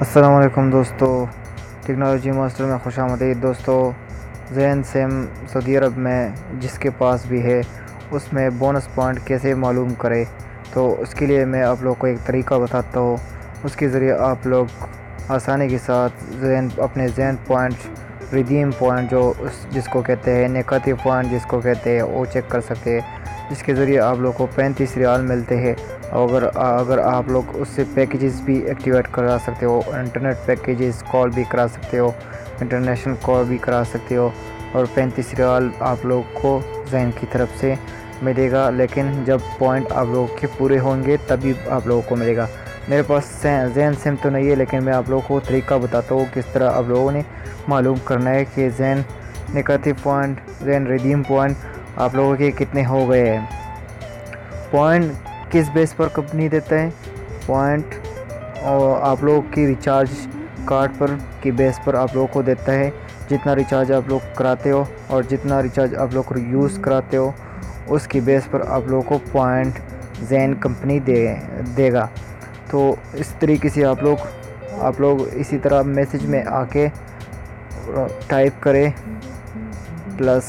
السلام علیکم دوستو، ٹیکنالوجی ماسٹر میں خوش آمدید دوستو۔ زین سم سعودی عرب میں جس کے پاس بھی ہے اس میں بونس پوائنٹ کیسے معلوم کرے، تو اس کے لیے میں آپ لوگ کو ایک طریقہ بتاتا ہوں۔ اس کے ذریعے آپ لوگ آسانی کے ساتھ اپنے زین پوائنٹ، ریڈیم پوائنٹ جس کو کہتے ہیں، نیگیٹو پوائنٹ جس کو کہتے ہیں، وہ چیک کر سکتے ہیں، جس کے ذریعے آپ لوگ کو 35 ریال ملتے ہیں۔ اگر آپ لوگ اس سے پیکیجز بھی ایکٹیویٹ کرا سکتے ہو، انٹرنیٹ پیکیجز کال بھی کرا سکتے ہو، انٹرنیشنل کال بھی کرا سکتے ہو، اور 35 ریال آپ لوگ کو زین کی طرف سے ملے گا۔ لیکن جب پوائنٹ آپ لوگ کے پورے ہوں گے تبھی آپ لوگوں کو ملے گا۔ میرے پاس زین سم تو نہیں ہے، لیکن میں آپ لوگوں کو طریقہ بتاتا ہوں کس طرح آپ لوگوں نے معلوم کرنا ہے کہ زین نیگیٹو پوائنٹ، زین ریڈیم پوائنٹ آپ لوگوں کے کتنے ہو گئے ہیں۔ پوائنٹ کس بیس پر کمپنی دیتا ہے؟ پوائنٹ اور آپ لوگ کی ریچارج کارڈ پر کی بیس پر آپ لوگوں کو دیتا ہے۔ جتنا ریچارج آپ لوگ کراتے ہو اور جتنا ریچارج آپ لوگ یوز کراتے ہو، اس کی بیس پر آپ لوگوں کو پوائنٹ زین کمپنی دے گا۔ تو اس طریقے سے آپ لوگ اسی طرح میسیج میں آ کے ٹائپ کرے پلس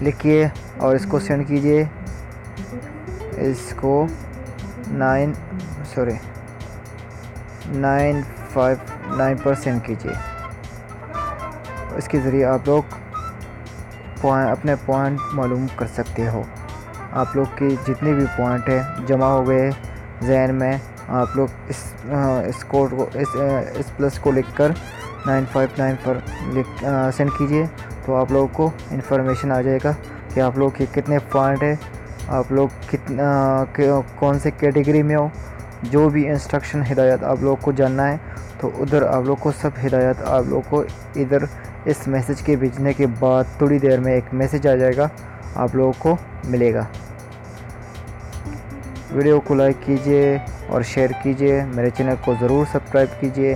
لکھیے اور اس کو سینڈ کیجئے۔ اس کو 959 پر سینڈ کیجئے۔ اس کے ذریعے آپ لوگ اپنے پوائنٹ معلوم کر سکتے ہو۔ آپ لوگ کے جتنے بھی پوائنٹ ہیں جمع ہو گئے زین میں، آپ لوگ اس کوڈ کو اس پلس کو لکھ کر 959 پر سینڈ کیجئے، تو آپ لوگوں کو انفارمیشن آ جائے گا کہ آپ لوگ کے کتنے پوائنٹ ہیں، آپ لوگ کون سے کیٹیگری میں ہو۔ جو بھی انسٹرکشن ہدایت آپ لوگ کو جاننا ہے تو ادھر آپ لوگ کو سب ہدایت آپ لوگ کو ادھر اس میسیج کے بھیجنے کے بعد تھوڑی دیر میں ایک میسیج آ جائے گا، آپ لوگوں کو ملے گا۔ ویڈیو کو لائک کیجئے اور شیئر کیجئے، میرے چینل کو ضرور سبسکرائب کیجئے۔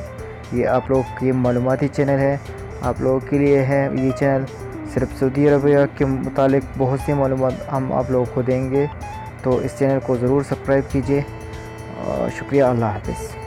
یہ آپ لوگ کی معلوماتی چینل ہے، آپ لوگوں کے لیے ہے یہ چینل۔ صرف سعودی عربیہ کے متعلق بہت سی معلومات ہم آپ لوگوں کو دیں گے، تو اس چینل کو ضرور سبسکرائب کیجئے۔ شکریہ، اللہ حافظ۔